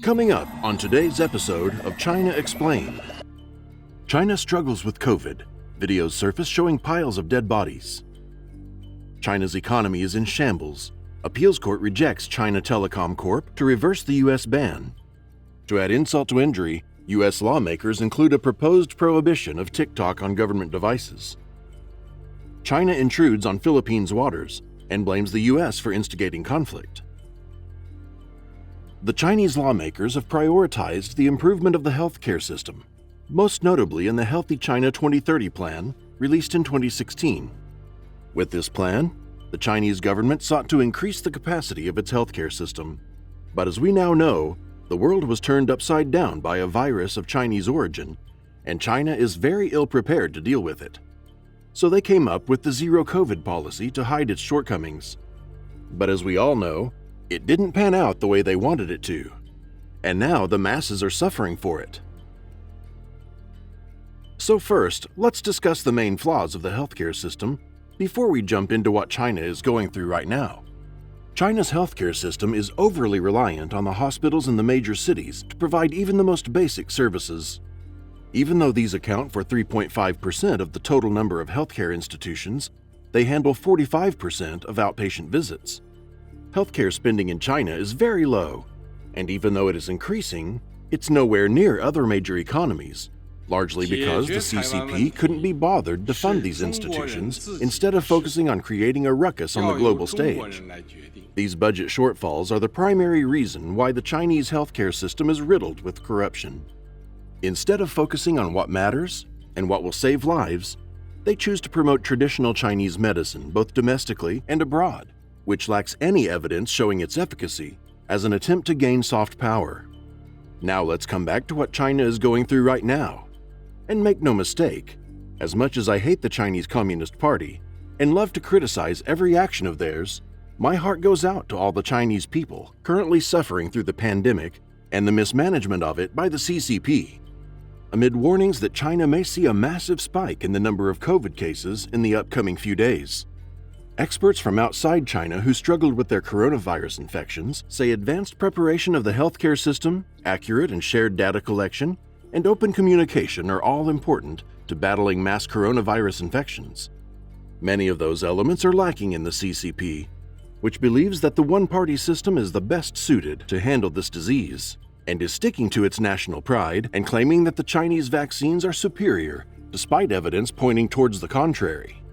Coming up on today's episode of China Explained. China struggles with COVID. Videos surface showing piles of dead bodies. China's economy is in shambles. Appeals court rejects China Telecom Corp to reverse the U.S. ban. To add insult to injury, U.S. lawmakers include a proposed prohibition of TikTok on government devices. China intrudes on Philippines' waters and blames the U.S. for instigating conflict. The Chinese lawmakers have prioritized the improvement of the healthcare system, most notably in the Healthy China 2030 plan released in 2016. With this plan, the Chinese government sought to increase the capacity of its healthcare system. But as we now know, the world was turned upside down by a virus of Chinese origin, and China is very ill prepared to deal with it. So they came up with the Zero COVID policy to hide its shortcomings. But as we all know, it didn't pan out the way they wanted it to, and now the masses are suffering for it. So first, let's discuss the main flaws of the healthcare system before we jump into what China is going through right now. China's healthcare system is overly reliant on the hospitals in the major cities to provide even the most basic services. Even though these account for 3.5% of the total number of healthcare institutions, they handle 45% of outpatient visits. Healthcare spending in China is very low, and even though it is increasing, it's nowhere near other major economies, largely because the CCP couldn't be bothered to fund these institutions instead of focusing on creating a ruckus on the global stage. These budget shortfalls are the primary reason why the Chinese healthcare system is riddled with corruption. Instead of focusing on what matters and what will save lives, they choose to promote traditional Chinese medicine both domestically and abroad, which lacks any evidence showing its efficacy, as an attempt to gain soft power. Now let's come back to what China is going through right now. And make no mistake, as much as I hate the Chinese Communist Party and love to criticize every action of theirs, my heart goes out to all the Chinese people currently suffering through the pandemic and the mismanagement of it by the CCP. Amid warnings that China may see a massive spike in the number of COVID cases in the upcoming few days, experts from outside China who struggled with their coronavirus infections say advanced preparation of the healthcare system, accurate and shared data collection, and open communication are all important to battling mass coronavirus infections. Many of those elements are lacking in the CCP, which believes that the one-party system is the best suited to handle this disease, and is sticking to its national pride and claiming that the Chinese vaccines are superior, despite evidence pointing towards the contrary.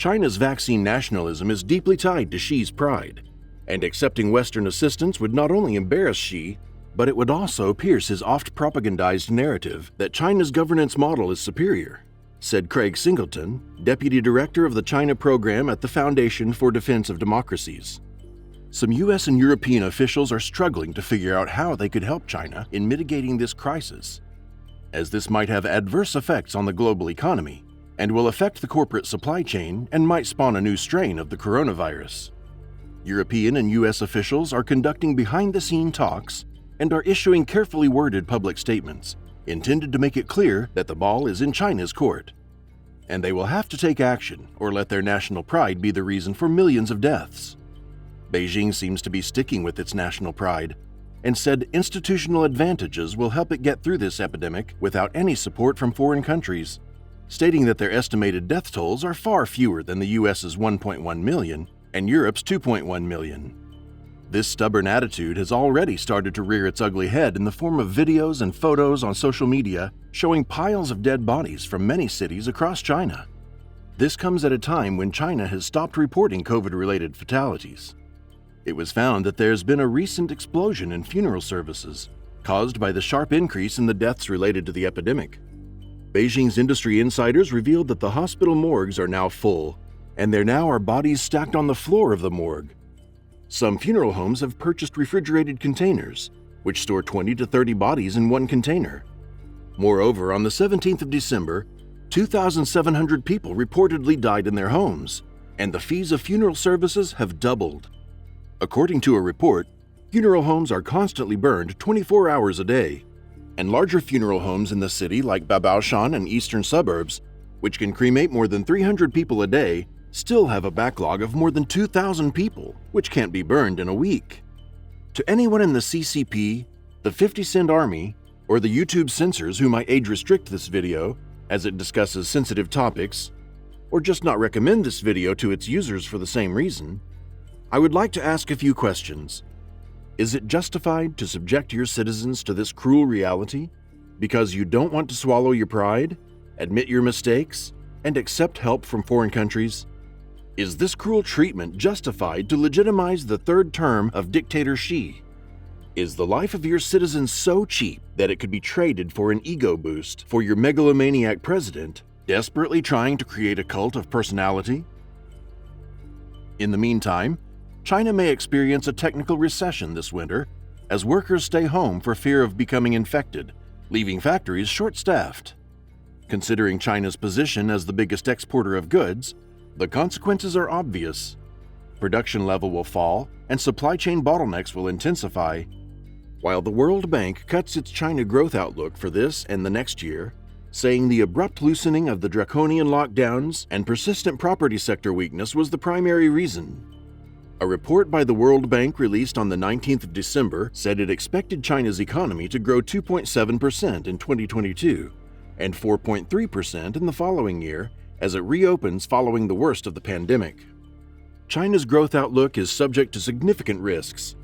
China's vaccine nationalism is deeply tied to Xi's pride, and accepting Western assistance would not only embarrass Xi, but it would also pierce his oft-propagandized narrative that China's governance model is superior, said Craig Singleton, Deputy Director of the China Program at the Foundation for Defense of Democracies. Some U.S. and European officials are struggling to figure out how they could help China in mitigating this crisis, as this might have adverse effects on the global economy and will affect the corporate supply chain and might spawn a new strain of the coronavirus. European and U.S. officials are conducting behind-the-scene talks and are issuing carefully worded public statements intended to make it clear that the ball is in China's court. And they will have to take action or let their national pride be the reason for millions of deaths. Beijing seems to be sticking with its national pride and said institutional advantages will help it get through this epidemic without any support from foreign countries, stating that their estimated death tolls are far fewer than the U.S.'s 1.1 million and Europe's 2.1 million. This stubborn attitude has already started to rear its ugly head in the form of videos and photos on social media showing piles of dead bodies from many cities across China. This comes at a time when China has stopped reporting COVID-related fatalities. It was found that there has been a recent explosion in funeral services caused by the sharp increase in the deaths related to the epidemic. Beijing's industry insiders revealed that the hospital morgues are now full, and there now are bodies stacked on the floor of the morgue. Some funeral homes have purchased refrigerated containers, which store 20 to 30 bodies in one container. Moreover, on the 17th of December, 2,700 people reportedly died in their homes, and the fees of funeral services have doubled. According to a report, funeral homes are constantly burned 24 hours a day, and larger funeral homes in the city like Babaoshan and eastern suburbs, which can cremate more than 300 people a day, still have a backlog of more than 2,000 people, which can't be burned in a week. To anyone in the CCP, the 50-cent army, or the YouTube censors who might age-restrict this video as it discusses sensitive topics, or just not recommend this video to its users for the same reason, I would like to ask a few questions. Is it justified to subject your citizens to this cruel reality because you don't want to swallow your pride, admit your mistakes, and accept help from foreign countries? Is this cruel treatment justified to legitimize the third term of dictator Xi? Is the life of your citizens so cheap that it could be traded for an ego boost for your megalomaniac president, desperately trying to create a cult of personality? In the meantime, China may experience a technical recession this winter as workers stay home for fear of becoming infected, leaving factories short-staffed. Considering China's position as the biggest exporter of goods, the consequences are obvious. Production level will fall and supply chain bottlenecks will intensify. While the World Bank cuts its China growth outlook for this and the next year, saying the abrupt loosening of the draconian lockdowns and persistent property sector weakness was the primary reason. A report by the World Bank released on the 19th of December said it expected China's economy to grow 2.7% in 2022 and 4.3% in the following year as it reopens following the worst of the pandemic. China's growth outlook is subject to significant risks,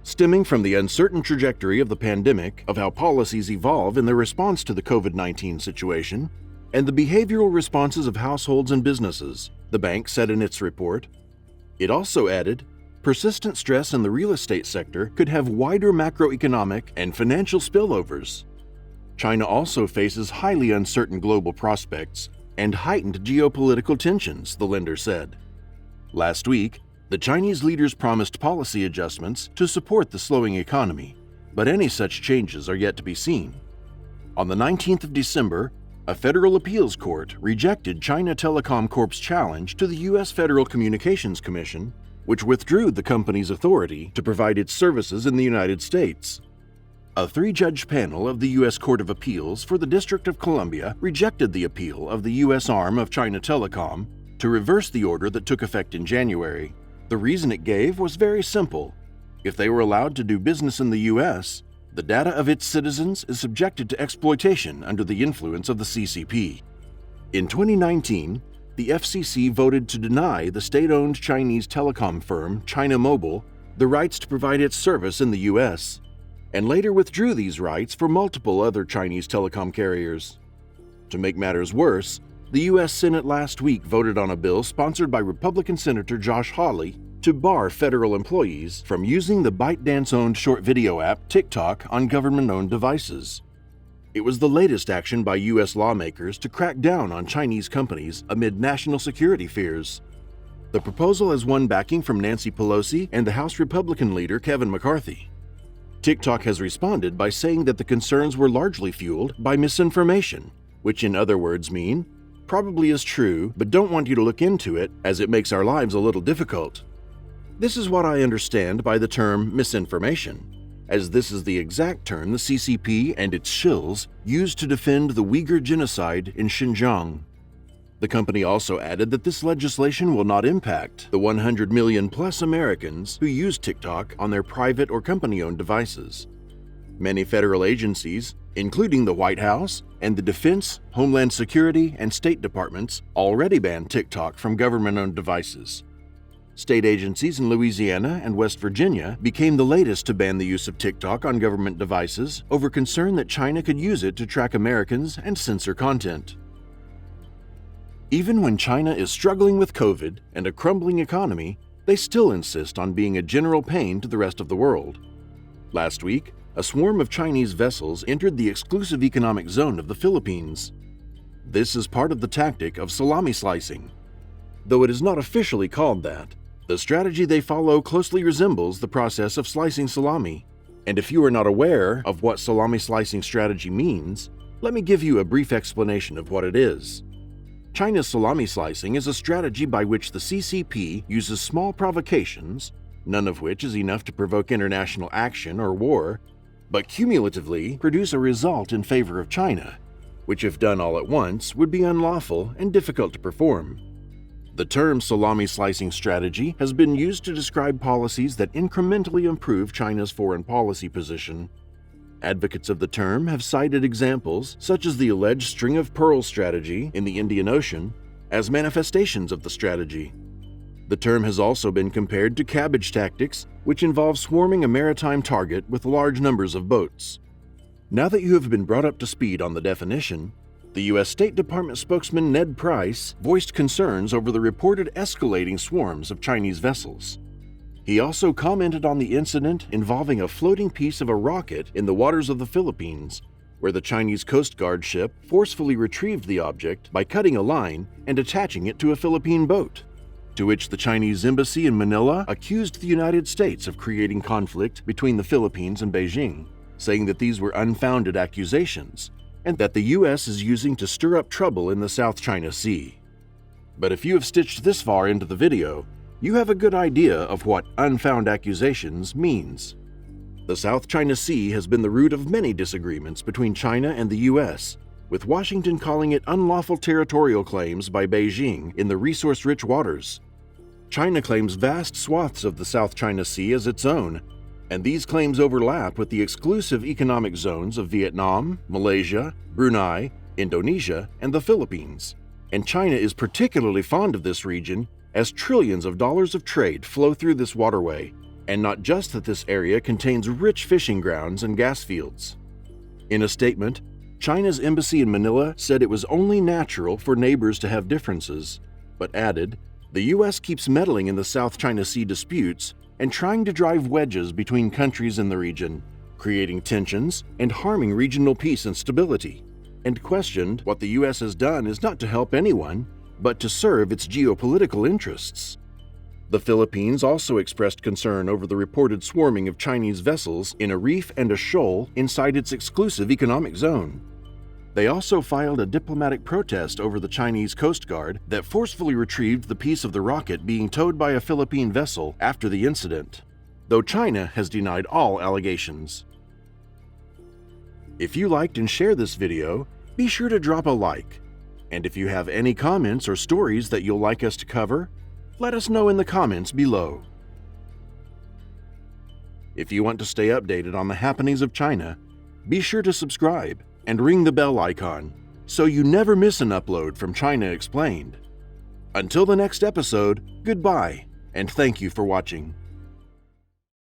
stemming from the uncertain trajectory of the pandemic, of how policies evolve in their response to the COVID-19 situation, and the behavioral responses of households and businesses, the bank said in its report. It also added, persistent stress in the real estate sector could have wider macroeconomic and financial spillovers. China also faces highly uncertain global prospects and heightened geopolitical tensions, the lender said. Last week, the Chinese leaders promised policy adjustments to support the slowing economy, but any such changes are yet to be seen. On the 19th of December, a federal appeals court rejected China Telecom Corp's challenge to the U.S. Federal Communications Commission, which withdrew the company's authority to provide its services in the United States. A three-judge panel of the U.S. Court of Appeals for the District of Columbia rejected the appeal of the U.S. arm of China Telecom to reverse the order that took effect in January. The reason it gave was very simple. If they were allowed to do business in the U.S., the data of its citizens is subjected to exploitation under the influence of the CCP. In 2019, the FCC voted to deny the state-owned Chinese telecom firm China Mobile the rights to provide its service in the U.S., and later withdrew these rights for multiple other Chinese telecom carriers. To make matters worse, the U.S. Senate last week voted on a bill sponsored by Republican Senator Josh Hawley to bar federal employees from using the ByteDance-owned short video app TikTok on government-owned devices. It was the latest action by U.S. lawmakers to crack down on Chinese companies amid national security fears. The proposal has won backing from Nancy Pelosi and the House Republican leader Kevin McCarthy. TikTok has responded by saying that the concerns were largely fueled by misinformation, which in other words mean, probably is true, but don't want you to look into it as it makes our lives a little difficult. This is what I understand by the term misinformation, as this is the exact term the CCP and its shills used to defend the Uyghur genocide in Xinjiang. The company also added that this legislation will not impact the 100 million plus Americans who use TikTok on their private or company-owned devices. Many federal agencies, including the White House and the Defense, Homeland Security, and State Departments, already banned TikTok from government-owned devices. State agencies in Louisiana and West Virginia became the latest to ban the use of TikTok on government devices over concern that China could use it to track Americans and censor content. Even when China is struggling with COVID and a crumbling economy, they still insist on being a general pain to the rest of the world. Last week, a swarm of Chinese vessels entered the exclusive economic zone of the Philippines. This is part of the tactic of salami slicing. Though it is not officially called that, the strategy they follow closely resembles the process of slicing salami. And if you are not aware of what salami slicing strategy means, let me give you a brief explanation of what it is. China's salami slicing is a strategy by which the CCP uses small provocations, none of which is enough to provoke international action or war, but cumulatively produce a result in favor of China, which if done all at once would be unlawful and difficult to perform. The term salami slicing strategy has been used to describe policies that incrementally improve China's foreign policy position. Advocates of the term have cited examples such as the alleged string of pearls strategy in the Indian Ocean as manifestations of the strategy. The term has also been compared to cabbage tactics, which involve swarming a maritime target with large numbers of boats. Now that you have been brought up to speed on the definition, the U.S. State Department spokesman Ned Price voiced concerns over the reported escalating swarms of Chinese vessels. He also commented on the incident involving a floating piece of a rocket in the waters of the Philippines, where the Chinese Coast Guard ship forcefully retrieved the object by cutting a line and attaching it to a Philippine boat, to which the Chinese embassy in Manila accused the United States of creating conflict between the Philippines and Beijing, saying that these were unfounded accusations and that the U.S. is using to stir up trouble in the South China Sea. But if you have stitched this far into the video, you have a good idea of what unfounded accusations means. The South China Sea has been the root of many disagreements between China and the U.S., with Washington calling it unlawful territorial claims by Beijing in the resource-rich waters. China claims vast swaths of the South China Sea as its own, and these claims overlap with the exclusive economic zones of Vietnam, Malaysia, Brunei, Indonesia, and the Philippines. And China is particularly fond of this region, as trillions of dollars of trade flow through this waterway, and not just that this area contains rich fishing grounds and gas fields. In a statement, China's embassy in Manila said it was only natural for neighbors to have differences, but added, the U.S. keeps meddling in the South China Sea disputes and trying to drive wedges between countries in the region, creating tensions and harming regional peace and stability, and questioned what the U.S. has done is not to help anyone, but to serve its geopolitical interests. The Philippines also expressed concern over the reported swarming of Chinese vessels in a reef and a shoal inside its exclusive economic zone. They also filed a diplomatic protest over the Chinese Coast Guard that forcefully retrieved the piece of the rocket being towed by a Philippine vessel after the incident, though China has denied all allegations. If you liked and shared this video, be sure to drop a like. And if you have any comments or stories that you'll like us to cover, let us know in the comments below. If you want to stay updated on the happenings of China, be sure to subscribe and ring the bell icon so you never miss an upload from China Explained. Until the next episode, goodbye, and thank you for watching.